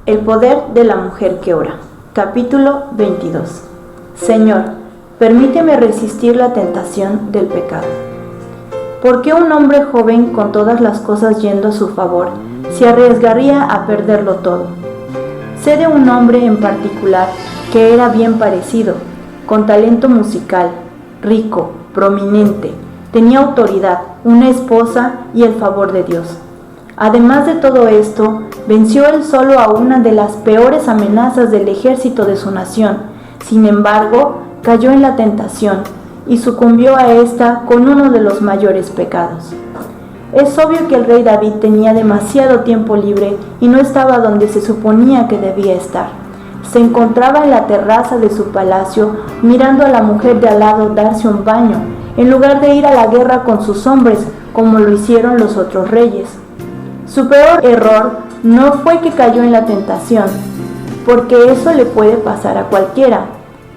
El poder de la mujer que ora. Capítulo 22. Señor, permíteme resistir la tentación del pecado. ¿Por qué un hombre joven con todas las cosas yendo a su favor se arriesgaría a perderlo todo? Sé de un hombre en particular que era bien parecido, con talento musical, rico, prominente, tenía autoridad, una esposa y el favor de Dios. Además de todo esto, venció él solo a una de las peores amenazas del ejército de su nación. Sin embargo, cayó en la tentación y sucumbió a esta con uno de los mayores pecados. Es obvio que el rey David tenía demasiado tiempo libre y no estaba donde se suponía que debía estar. Se encontraba en la terraza de su palacio mirando a la mujer de al lado darse un baño, en lugar de ir a la guerra con sus hombres como lo hicieron los otros reyes. Su peor error no fue que cayó en la tentación, porque eso le puede pasar a cualquiera,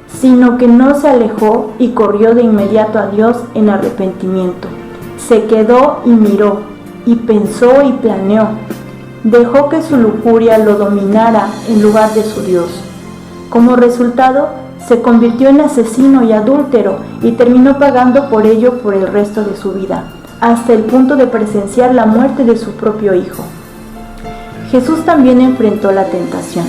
sino que no se alejó y corrió de inmediato a Dios en arrepentimiento. Se quedó y miró, y pensó y planeó. Dejó que su lujuria lo dominara en lugar de su Dios. Como resultado, se convirtió en asesino y adúltero y terminó pagando por ello por el resto de su vida, hasta el punto de presenciar la muerte de su propio hijo. Jesús también enfrentó la tentación.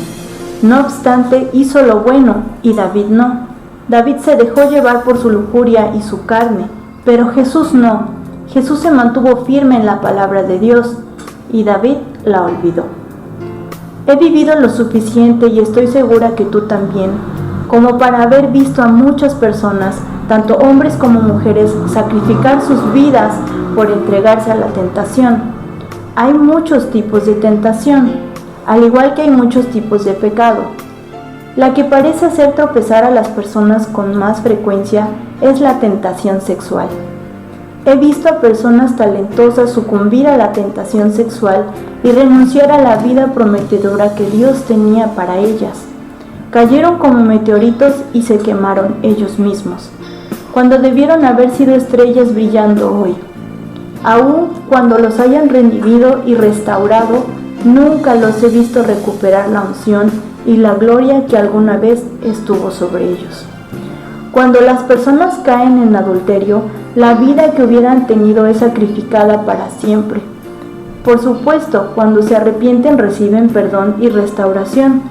No obstante, hizo lo bueno y David no. David se dejó llevar por su lujuria y su carne, pero Jesús no. Jesús se mantuvo firme en la palabra de Dios y David la olvidó. He vivido lo suficiente y estoy segura que tú también, como para haber visto a muchas personas, tanto hombres como mujeres, sacrificar sus vidas por entregarse a la tentación. Hay muchos tipos de tentación, al igual que hay muchos tipos de pecado. La que parece hacer tropezar a las personas con más frecuencia es la tentación sexual. He visto a personas talentosas sucumbir a la tentación sexual y renunciar a la vida prometedora que Dios tenía para ellas. Cayeron como meteoritos y se quemaron ellos mismos, cuando debieron haber sido estrellas brillando hoy. Aún cuando los hayan redimido y restaurado, nunca los he visto recuperar la unción y la gloria que alguna vez estuvo sobre ellos. Cuando las personas caen en adulterio, la vida que hubieran tenido es sacrificada para siempre. Por supuesto, cuando se arrepienten reciben perdón y restauración,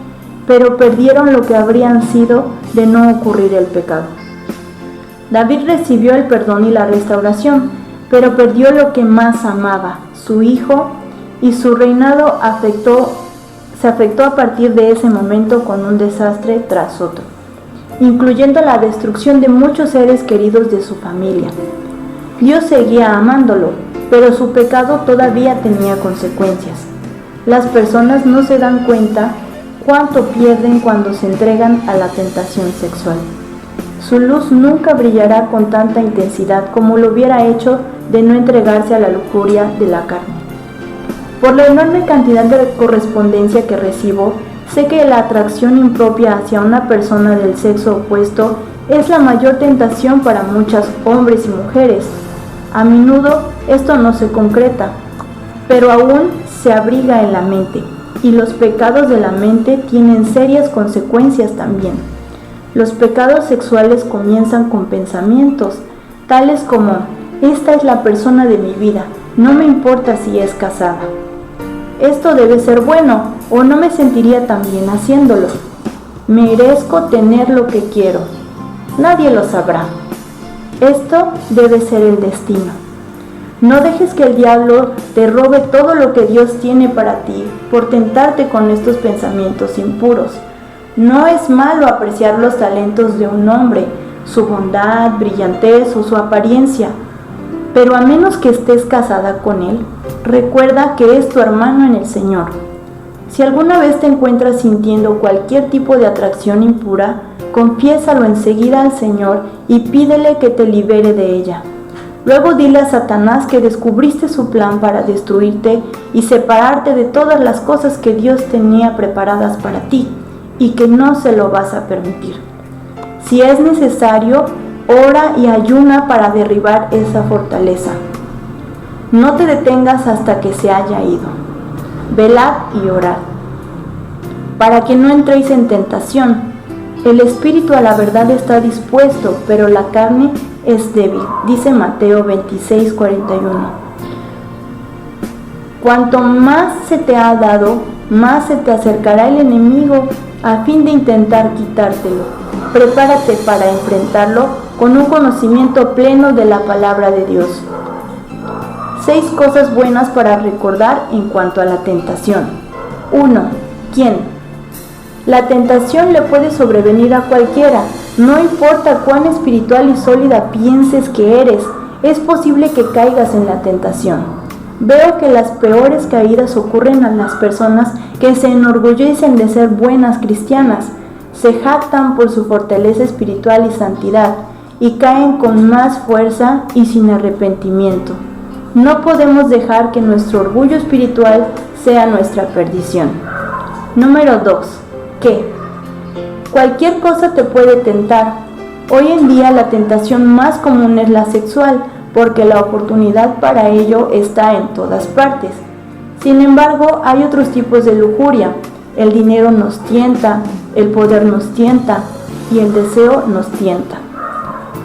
pero perdieron lo que habrían sido de no ocurrir el pecado. David recibió el perdón y la restauración, pero perdió lo que más amaba, su hijo, y su reinado se afectó a partir de ese momento con un desastre tras otro, incluyendo la destrucción de muchos seres queridos de su familia. Dios seguía amándolo, pero su pecado todavía tenía consecuencias. Las personas no se dan cuenta cuánto pierden cuando se entregan a la tentación sexual. Su luz nunca brillará con tanta intensidad como lo hubiera hecho de no entregarse a la lujuria de la carne. Por la enorme cantidad de correspondencia que recibo, sé que la atracción impropia hacia una persona del sexo opuesto es la mayor tentación para muchos hombres y mujeres. A menudo esto no se concreta, pero aún se abriga en la mente, y los pecados de la mente tienen serias consecuencias también. Los pecados sexuales comienzan con pensamientos, tales como: esta es la persona de mi vida, no me importa si es casada. Esto debe ser bueno, o no me sentiría tan bien haciéndolo. Merezco tener lo que quiero. Nadie lo sabrá. Esto debe ser el destino. No dejes que el diablo te robe todo lo que Dios tiene para ti por tentarte con estos pensamientos impuros. No es malo apreciar los talentos de un hombre, su bondad, brillantez o su apariencia, pero a menos que estés casada con él, recuerda que es tu hermano en el Señor. Si alguna vez te encuentras sintiendo cualquier tipo de atracción impura, confiésalo enseguida al Señor y pídele que te libere de ella. Luego dile a Satanás que descubriste su plan para destruirte y separarte de todas las cosas que Dios tenía preparadas para ti, y que no se lo vas a permitir. Si es necesario, ora y ayuna para derribar esa fortaleza. No te detengas hasta que se haya ido. Velad y orad. para que no entréis en tentación. El espíritu a la verdad está dispuesto, pero la carne es débil, dice Mateo 26:41. Cuanto más se te ha dado, más se te acercará el enemigo a fin de intentar quitártelo. Prepárate para enfrentarlo con un conocimiento pleno de la palabra de Dios. 6 cosas buenas para recordar en cuanto a la tentación. 1. ¿Quién? La tentación le puede sobrevenir a cualquiera, no importa cuán espiritual y sólida pienses que eres, es posible que caigas en la tentación. Veo que las peores caídas ocurren a las personas que se enorgullecen de ser buenas cristianas, se jactan por su fortaleza espiritual y santidad, y caen con más fuerza y sin arrepentimiento. No podemos dejar que nuestro orgullo espiritual sea nuestra perdición. Número 2. ¿Qué? Cualquier cosa te puede tentar. Hoy en día la tentación más común es la sexual, porque la oportunidad para ello está en todas partes. Sin embargo, hay otros tipos de lujuria. El dinero nos tienta, el poder nos tienta y el deseo nos tienta.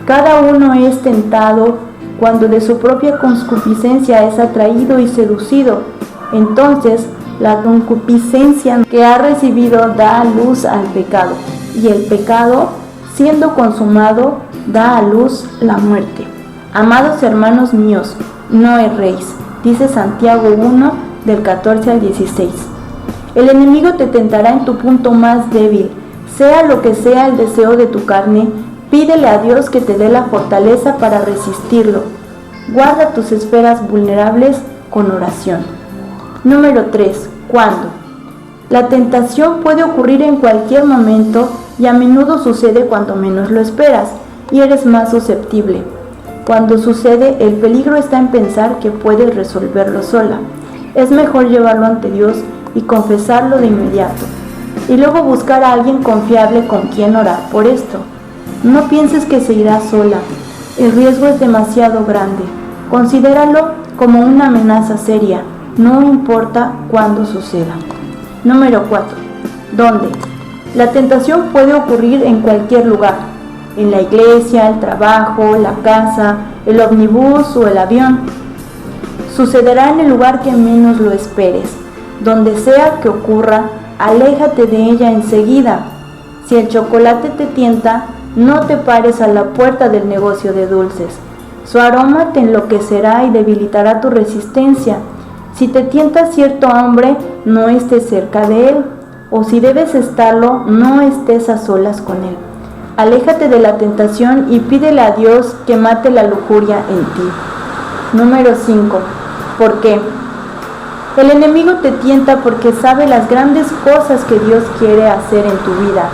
Cada uno es tentado cuando de su propia concupiscencia es atraído y seducido. Entonces, la concupiscencia que ha recibido da luz al pecado, y el pecado, siendo consumado, da a luz la muerte. Amados hermanos míos, no erréis, dice Santiago 1, del 14 al 16. El enemigo te tentará en tu punto más débil. Sea lo que sea el deseo de tu carne, pídele a Dios que te dé la fortaleza para resistirlo. Guarda tus esferas vulnerables con oración. Número 3. ¿Cuándo? La tentación puede ocurrir en cualquier momento y a menudo sucede cuando menos lo esperas y eres más susceptible. Cuando sucede, el peligro está en pensar que puedes resolverlo sola. Es mejor llevarlo ante Dios y confesarlo de inmediato, y luego buscar a alguien confiable con quien orar por esto. No pienses que se irá sola. El riesgo es demasiado grande. Considéralo como una amenaza seria, no importa cuándo suceda. Número 4. ¿Dónde? La tentación puede ocurrir en cualquier lugar. En la iglesia, el trabajo, la casa, el ómnibus o el avión. Sucederá en el lugar que menos lo esperes. Donde sea que ocurra, aléjate de ella enseguida. Si el chocolate te tienta, no te pares a la puerta del negocio de dulces. Su aroma te enloquecerá y debilitará tu resistencia. Si te tienta cierto hambre, no estés cerca de él. O si debes estarlo, no estés a solas con él. Aléjate de la tentación y pídele a Dios que mate la lujuria en ti. Número 5. ¿Por qué? El enemigo te tienta porque sabe las grandes cosas que Dios quiere hacer en tu vida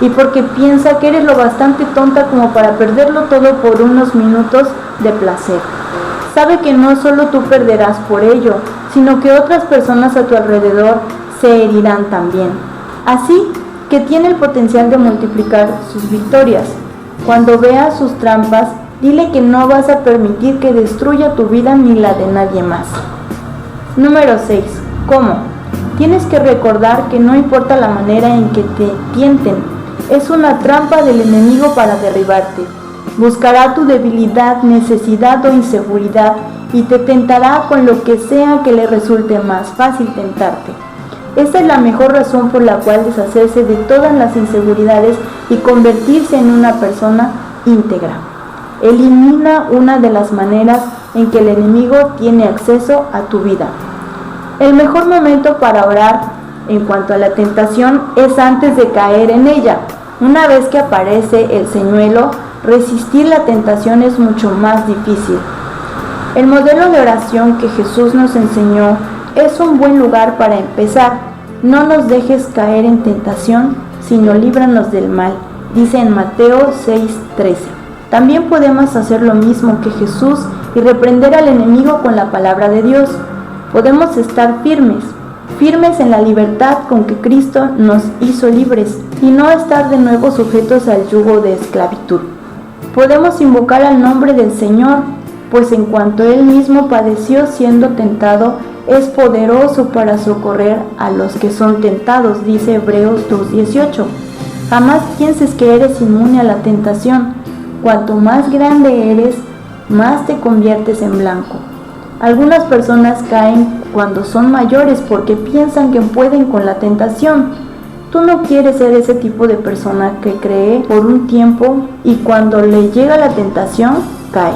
y porque piensa que eres lo bastante tonta como para perderlo todo por unos minutos de placer. Sabe que no solo tú perderás por ello, sino que otras personas a tu alrededor se herirán también. Así que tiene el potencial de multiplicar sus victorias. Cuando veas sus trampas, dile que no vas a permitir que destruya tu vida ni la de nadie más. Número 6. ¿Cómo? Tienes que recordar que no importa la manera en que te tienten, es una trampa del enemigo para derribarte. Buscará tu debilidad, necesidad o inseguridad y te tentará con lo que sea que le resulte más fácil tentarte. Esta es la mejor razón por la cual deshacerse de todas las inseguridades y convertirse en una persona íntegra. Elimina una de las maneras en que el enemigo tiene acceso a tu vida. El mejor momento para orar en cuanto a la tentación es antes de caer en ella. Una vez que aparece el señuelo, resistir la tentación es mucho más difícil. El modelo de oración que Jesús nos enseñó es un buen lugar para empezar. No nos dejes caer en tentación, sino líbranos del mal, dice en Mateo 6:13. También podemos hacer lo mismo que Jesús y reprender al enemigo con la palabra de Dios. Podemos estar firmes en la libertad con que Cristo nos hizo libres y no estar de nuevo sujetos al yugo de esclavitud. Podemos invocar al nombre del Señor, pues en cuanto él mismo padeció siendo tentado, es poderoso para socorrer a los que son tentados, dice Hebreos 2:18. Jamás pienses que eres inmune a la tentación. Cuanto más grande eres, más te conviertes en blanco. Algunas personas caen cuando son mayores porque piensan que pueden con la tentación. Tú no quieres ser ese tipo de persona que cree por un tiempo y cuando le llega la tentación, cae.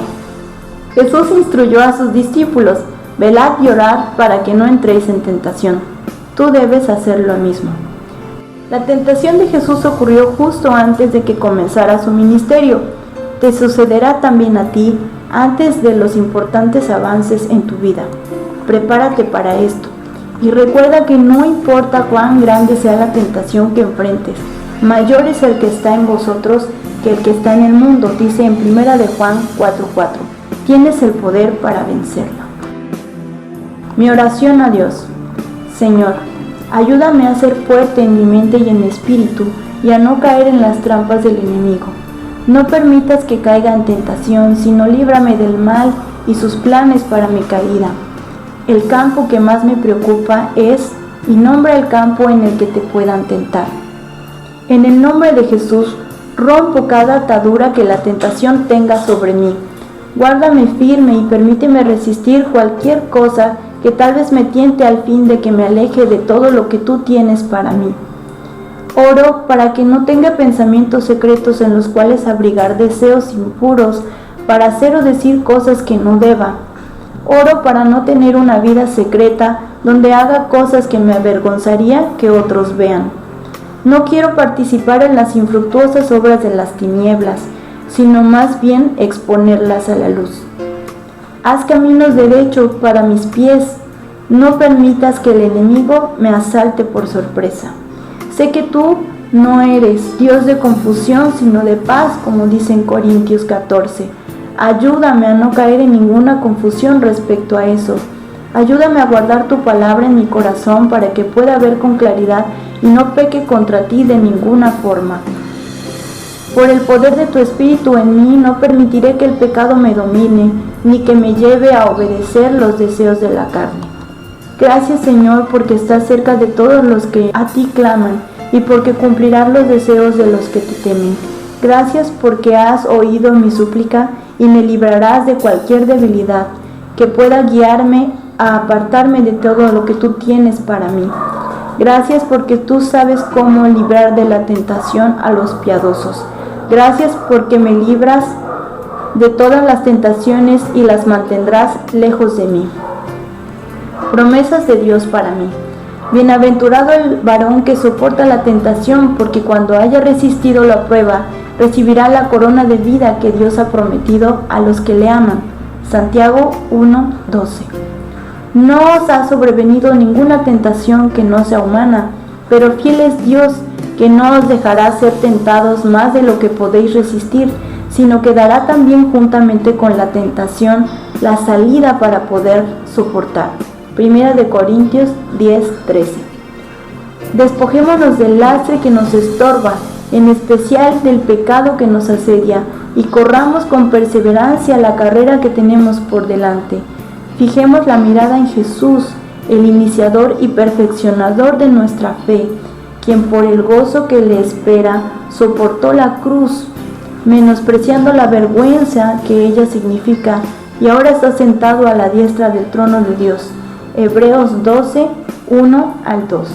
Jesús instruyó a sus discípulos: velad y orad para que no entréis en tentación. Tú debes hacer lo mismo. La tentación de Jesús ocurrió justo antes de que comenzara su ministerio. Te sucederá también a ti antes de los importantes avances en tu vida. Prepárate para esto y recuerda que no importa cuán grande sea la tentación que enfrentes, mayor es el que está en vosotros que el que está en el mundo, dice en 1 de Juan 4:4. Tienes el poder para vencerla. Mi oración a Dios: Señor, ayúdame a ser fuerte en mi mente y en mi espíritu y a no caer en las trampas del enemigo. No permitas que caiga en tentación, sino líbrame del mal y sus planes para mi caída. El campo que más me preocupa es, y nombra el campo en el que te puedan tentar. En el nombre de Jesús, rompo cada atadura que la tentación tenga sobre mí. Guárdame firme y permíteme resistir cualquier cosa que tal vez me tiente al fin de que me aleje de todo lo que tú tienes para mí. Oro para que no tenga pensamientos secretos en los cuales abrigar deseos impuros para hacer o decir cosas que no deba. Oro para no tener una vida secreta donde haga cosas que me avergonzaría que otros vean. No quiero participar en las infructuosas obras de las tinieblas, sino más bien exponerlas a la luz. Haz caminos derechos para mis pies. No permitas que el enemigo me asalte por sorpresa. Sé que tú no eres Dios de confusión, sino de paz, como dice en Corintios 14. Ayúdame a no caer en ninguna confusión respecto a eso. Ayúdame a guardar tu palabra en mi corazón para que pueda ver con claridad y no peque contra ti de ninguna forma. Por el poder de tu Espíritu en mí, no permitiré que el pecado me domine, ni que me lleve a obedecer los deseos de la carne. Gracias, Señor, porque estás cerca de todos los que a ti claman y porque cumplirás los deseos de los que te temen. Gracias porque has oído mi súplica y me librarás de cualquier debilidad que pueda guiarme a apartarme de todo lo que tú tienes para mí. Gracias porque tú sabes cómo librar de la tentación a los piadosos. Gracias porque me libras de todas las tentaciones y las mantendrás lejos de mí. Promesas de Dios para mí. Bienaventurado el varón que soporta la tentación, porque cuando haya resistido la prueba, recibirá la corona de vida que Dios ha prometido a los que le aman. Santiago 1:12. No os ha sobrevenido ninguna tentación que no sea humana, pero fiel es Dios, que no os dejará ser tentados más de lo que podéis resistir, sino que dará también juntamente con la tentación la salida para poder soportar. 1 de Corintios 10:13. Despojémonos del lastre que nos estorba, en especial del pecado que nos asedia, y corramos con perseverancia la carrera que tenemos por delante. Fijemos la mirada en Jesús, el iniciador y perfeccionador de nuestra fe, quien por el gozo que le espera soportó la cruz, menospreciando la vergüenza que ella significa, y ahora está sentado a la diestra del trono de Dios. Hebreos 12:1-2.